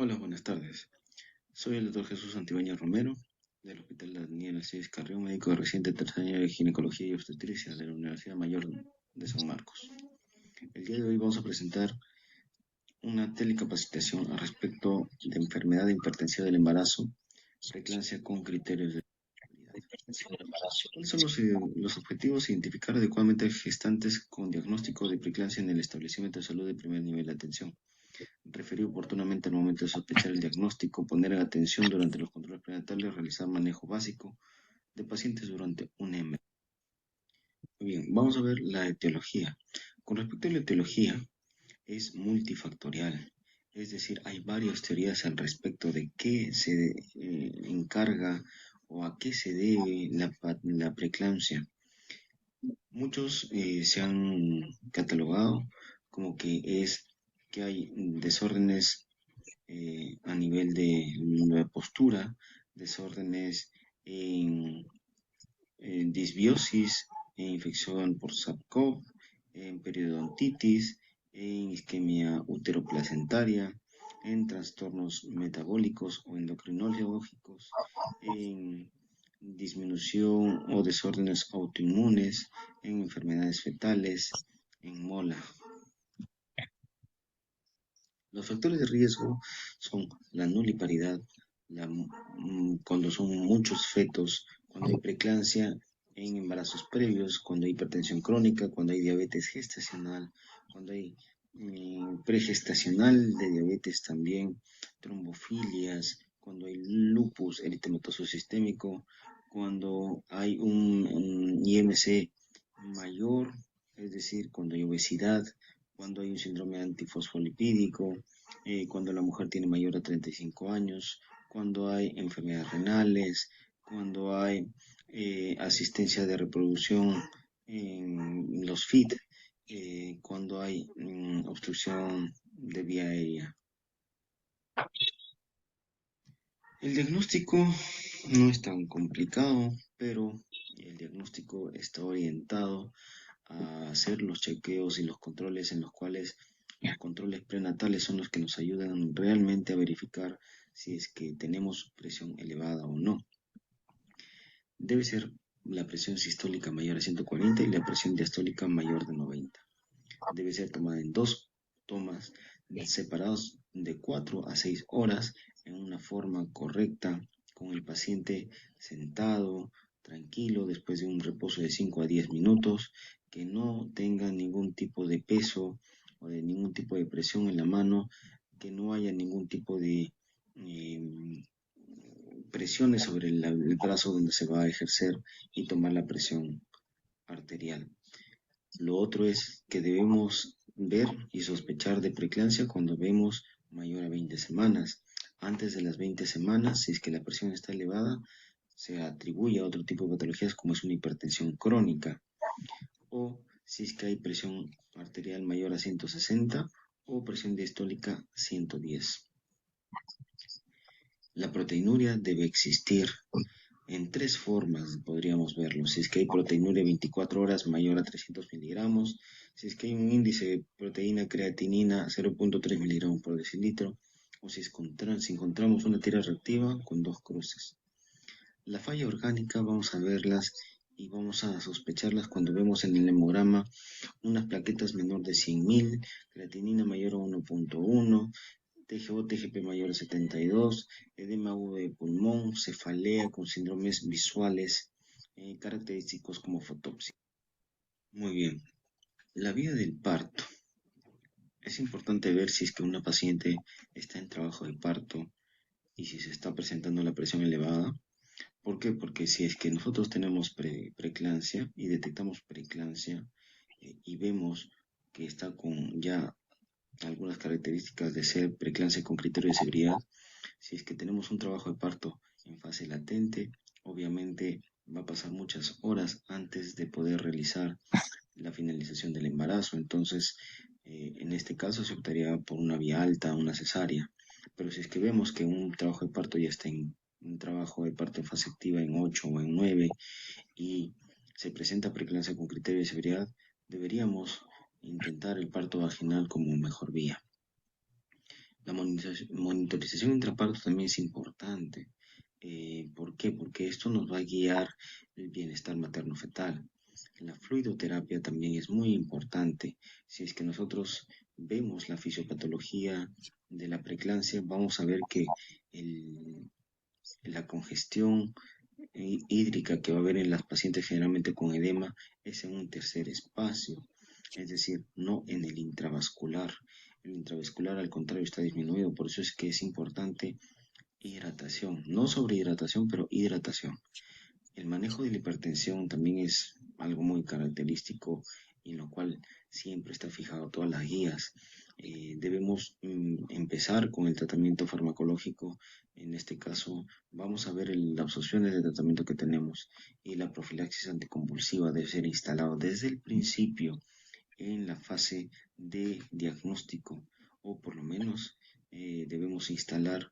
Hola, buenas tardes. Soy el doctor Jesús Antibáñez Romero, del Hospital Daniel Alcides Carrión, médico de reciente tercer año de Ginecología y Obstetricia de la Universidad Mayor de San Marcos. El día de hoy vamos a presentar una telecapacitación al respecto de enfermedad hipertensiva del embarazo, preeclampsia con criterios de seguridad. ¿Cuáles son los objetivos? Identificar adecuadamente gestantes con diagnóstico de preeclampsia en el establecimiento de salud de primer nivel de atención. Referir oportunamente al momento de sospechar el diagnóstico, poner atención durante los controles prenatales, realizar manejo básico de pacientes durante un embarazo. Muy bien, vamos a ver la etiología. Con respecto a la etiología, es multifactorial, es decir, hay varias teorías al respecto de qué se encarga o a qué se debe la preeclampsia. Muchos se han catalogado como que es que hay desórdenes a nivel de la postura, desórdenes en, en disbiosis, en infección por SARS-CoV, en periodontitis, en isquemia uteroplacentaria, en trastornos metabólicos o endocrinológicos, en disminución o desórdenes autoinmunes, en enfermedades fetales, en mola. Los factores de riesgo son la nuliparidad, cuando son muchos fetos, cuando hay preeclampsia en embarazos previos, cuando hay hipertensión crónica, cuando hay diabetes gestacional, cuando hay pregestacional de diabetes también, trombofilias, cuando hay lupus eritematoso sistémico, cuando hay un IMC mayor, es decir, cuando hay obesidad, cuando hay un síndrome antifosfolipídico, cuando la mujer tiene mayor de 35 años, cuando hay enfermedades renales, cuando hay asistencia de reproducción en los FIT, cuando hay obstrucción de vía aérea. El diagnóstico no es tan complicado, pero el diagnóstico está orientado a hacer los chequeos y los controles en los cuales los controles prenatales son los que nos ayudan realmente a verificar si es que tenemos presión elevada o no. Debe ser la presión sistólica mayor a 140 y la presión diastólica mayor de 90. Debe ser tomada en dos tomas separados de 4 a 6 horas en una forma correcta, con el paciente sentado, tranquilo, después de un reposo de 5 a 10 minutos, que no tenga ningún tipo de peso o de ningún tipo de presión en la mano, que no haya ningún tipo de presiones sobre el brazo donde se va a ejercer y tomar la presión arterial. Lo otro es que debemos ver y sospechar de preeclampsia cuando vemos mayor a 20 semanas. Antes de las 20 semanas, si es que la presión está elevada, se atribuye a otro tipo de patologías como es una hipertensión crónica, o si es que hay presión arterial mayor a 160 o presión diastólica 110. La proteinuria debe existir en tres formas, podríamos verlo. Si es que hay proteinuria 24 horas mayor a 300 miligramos, si es que hay un índice de proteína creatinina 0.3 miligramos por decilitro, o si encontramos una tira reactiva con dos cruces. La falla orgánica vamos a verlas y vamos a sospecharlas cuando vemos en el hemograma unas plaquetas menor de 100.000, creatinina mayor a 1.1, TGO, TGP mayor a 72, edema agudo de pulmón, cefalea con síndromes visuales característicos como fotopsia. Muy bien, la vía del parto. Es importante ver si es que una paciente está en trabajo de parto y si se está presentando la presión elevada. ¿Por qué? Porque si es que nosotros tenemos preeclampsia y detectamos preeclampsia y vemos que está con ya algunas características de ser preeclampsia con criterio de severidad, si es que tenemos un trabajo de parto en fase latente, obviamente va a pasar muchas horas antes de poder realizar la finalización del embarazo. Entonces, en este caso se optaría por una vía alta, una cesárea. Pero si es que vemos que un trabajo de parto ya está en un trabajo de parto en fase activa en 8 o en 9 y se presenta preeclampsia con criterio de severidad, deberíamos intentar el parto vaginal como mejor vía. La monitorización intraparto también es importante. ¿Por qué? Porque esto nos va a guiar el bienestar materno-fetal. La fluidoterapia también es muy importante. Si es que nosotros vemos la fisiopatología de la preeclampsia, vamos a ver que el- la congestión hídrica que va a haber en las pacientes generalmente con edema es en un tercer espacio, es decir, no en el intravascular. El intravascular, al contrario, está disminuido, por eso es que es importante hidratación, no sobrehidratación, pero hidratación. El manejo de la hipertensión también es algo muy característico y en lo cual siempre está fijado todas las guías. Debemos empezar con el tratamiento farmacológico. En este caso, vamos a ver las opciones de tratamiento que tenemos y la profilaxis anticonvulsiva debe ser instalado desde el principio en la fase de diagnóstico o por lo menos debemos instalar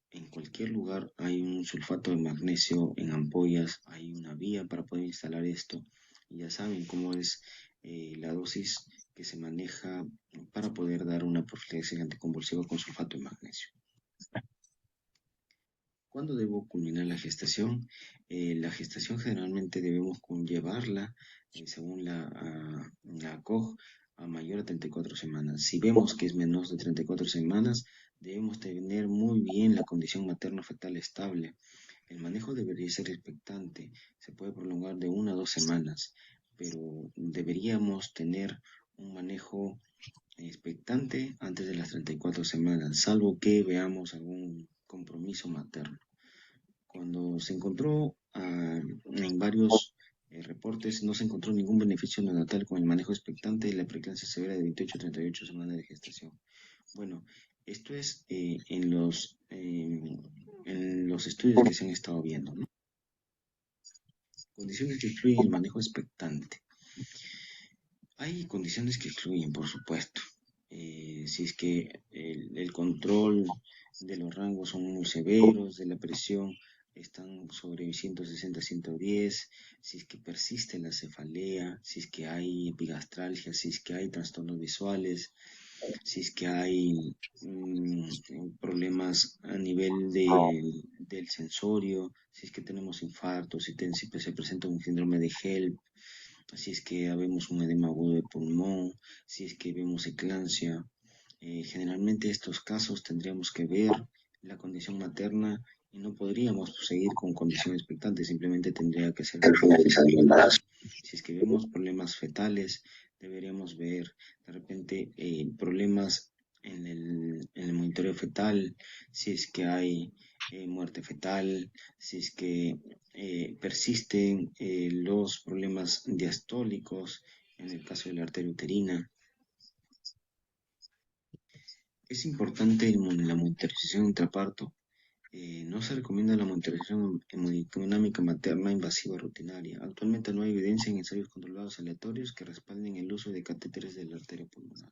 en cualquier lugar hay un sulfato de magnesio en ampollas, hay una vía para poder instalar esto. Y ya saben cómo es la dosis que se maneja para poder dar una profilaxis anticonvulsiva con sulfato de magnesio. ¿Cuándo debo culminar la gestación? La gestación generalmente debemos conllevarla, según la COG, a mayor a 34 semanas. Si vemos que es menor de 34 semanas, debemos tener muy bien la condición materno-fetal estable. El manejo debería ser expectante, se puede prolongar de 1 a 2 semanas, pero deberíamos tener un manejo expectante antes de las 34 semanas, salvo que veamos algún compromiso materno. Cuando se encontró en varios reportes, no se encontró ningún beneficio neonatal con el manejo expectante de la preeclampsia severa de 28 a 38 semanas de gestación. Bueno, esto es en los estudios que se han estado viendo, ¿no? Condiciones que excluyen el manejo expectante. Hay condiciones que excluyen, por supuesto. Si es que el control de los rangos son muy severos, de la presión están sobre 160-110, si es que persiste la cefalea, si es que hay epigastralgia, si es que hay trastornos visuales, si es que hay problemas a nivel del sensorio, si es que tenemos infartos, si se presenta un síndrome de HELP, si es que vemos un edema agudo de pulmón, si es que vemos eclampsia. Generalmente estos casos tendríamos que ver la condición materna y no podríamos seguir con condición expectante, simplemente tendría que ser finalizado el embarazo. Si es que vemos problemas fetales, deberíamos ver de repente problemas en el monitoreo fetal, si es que hay muerte fetal, si es que persisten los problemas diastólicos en el caso de la arteria uterina. Es importante la monitorización intraparto. No se recomienda la monitorización hemodinámica materna invasiva rutinaria. Actualmente no hay evidencia en ensayos controlados aleatorios que respalden el uso de catéteres de la arteria pulmonar.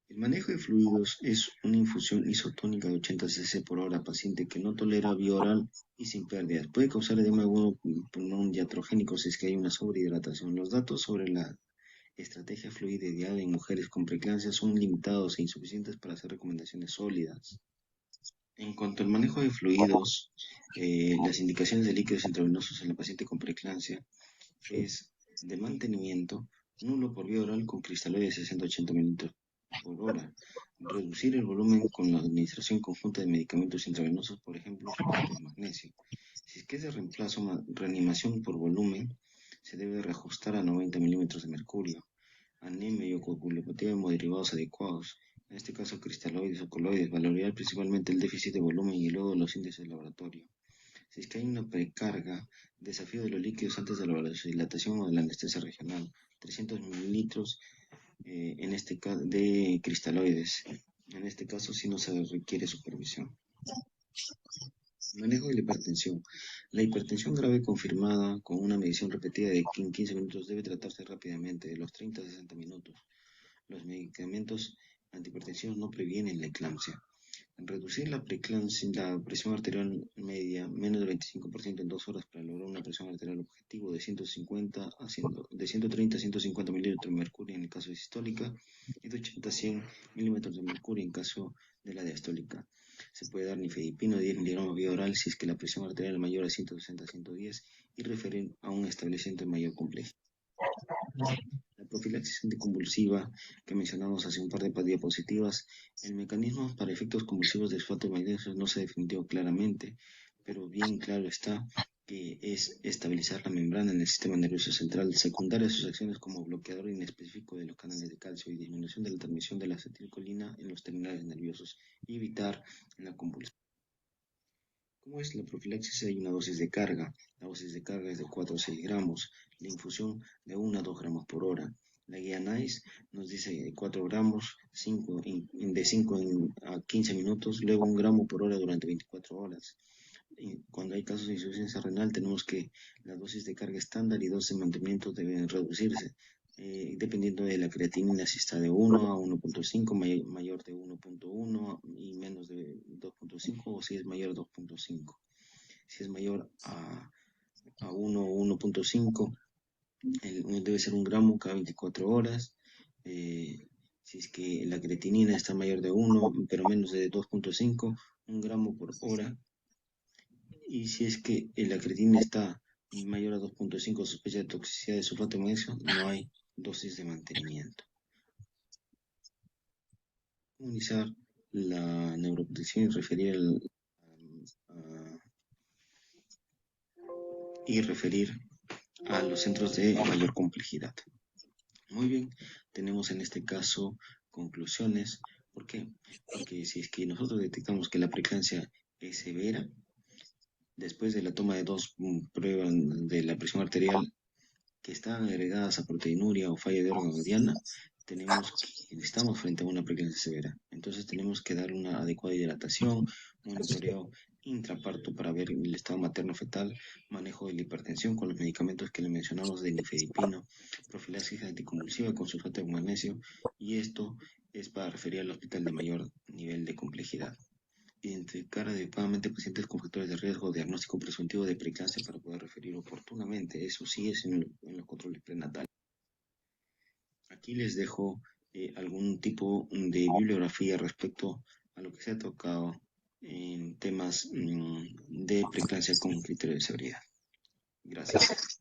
El manejo de fluidos es una infusión isotónica de 80 cc por hora a paciente que no tolera vía oral y sin pérdidas. Puede causar edema agudo pulmón diatrogénico si es que hay una sobrehidratación. Los datos sobre la estrategia fluididial en mujeres con preeclampsia son limitados e insuficientes para hacer recomendaciones sólidas. En cuanto al manejo de fluidos, las indicaciones de líquidos intravenosos en la paciente con preeclampsia es de mantenimiento nulo por vía oral con cristaloides de 60-80 minutos por hora. Reducir el volumen con la administración conjunta de medicamentos intravenosos, por ejemplo, sulfato de magnesio. Si es que es de reemplazo, reanimación por volumen, se debe reajustar a 90 milímetros de mercurio. Anemia y coagulopatía de hemoderivados adecuados. En este caso, cristaloides o coloides. Valorar principalmente el déficit de volumen y luego los índices de laboratorio. Si es que hay una precarga, desafío de los líquidos antes de la vasodilatación o de la anestesia regional, 300 mililitros en este caso de cristaloides. En este caso sí no se requiere supervisión. Manejo de la hipertensión. La hipertensión grave confirmada con una medición repetida de 15 minutos debe tratarse rápidamente, de los 30 a 60 minutos. Los medicamentos antihipertensivos no previenen la eclampsia. Reducir la presión arterial media menos del 25% en 2 horas para lograr una presión arterial objetivo de 130 a 150 milímetros de mercurio en el caso de sistólica y de 80 a 100 milímetros de mercurio en caso de la diastólica. Se puede dar nifedipino 10 miligramos vía oral si es que la presión arterial es mayor a 160 a 110 y referir a un establecimiento de mayor complejidad. La profilaxis anticonvulsiva que mencionamos hace un par de diapositivas, el mecanismo para efectos convulsivos de sulfato de magnesio no se definió claramente, pero bien claro está que es estabilizar la membrana en el sistema nervioso central, secundaria a sus acciones como bloqueador inespecífico de los canales de calcio y disminución de la transmisión de la acetilcolina en los terminales nerviosos y evitar la convulsión. ¿Cómo es la profilaxis? Hay una dosis de carga. La dosis de carga es de 4 a 6 gramos. La infusión de 1 a 2 gramos por hora. La guía NICE nos dice 4 gramos de 5 a 15 minutos, luego 1 gramo por hora durante 24 horas. Y cuando hay casos de insuficiencia renal, tenemos que la dosis de carga estándar y dosis de mantenimiento deben reducirse. Dependiendo de la creatinina, si está de 1 a 1.5, mayor de 1.1 y menos de 2.5, o si es mayor a 2.5. Si es mayor a 1 o 1.5, debe ser 1 gramo cada 24 horas. Si es que la creatinina está mayor de 1, pero menos de 2.5, 1 gramo por hora. Y si es que la creatinina está mayor a 2.5, sospecha de toxicidad de sulfato de magnesio, no hay dosis de mantenimiento. Comunizar la neuroprotección y referir a los centros de mayor complejidad. Muy bien, tenemos en este caso conclusiones. ¿Por qué? Porque si es que nosotros detectamos que la preeclampsia es severa, después de la toma de 2 pruebas de la presión arterial que están agregadas a proteinuria o falla de órgano mediana, estamos frente a una preeclampsia severa. Entonces tenemos que dar una adecuada hidratación, monitoreo intraparto para ver el estado materno-fetal, manejo de la hipertensión con los medicamentos que le mencionamos de nifedipino, profilaxis anticonvulsiva con sulfato de magnesio, y esto es para referir al hospital de mayor nivel de complejidad. Identificar adecuadamente pacientes con factores de riesgo, diagnóstico presuntivo de preeclampsia para poder referir oportunamente. Eso sí es en los controles prenatales. Aquí les dejo algún tipo de bibliografía respecto a lo que se ha tocado en temas de preeclampsia con criterio de seguridad. Gracias.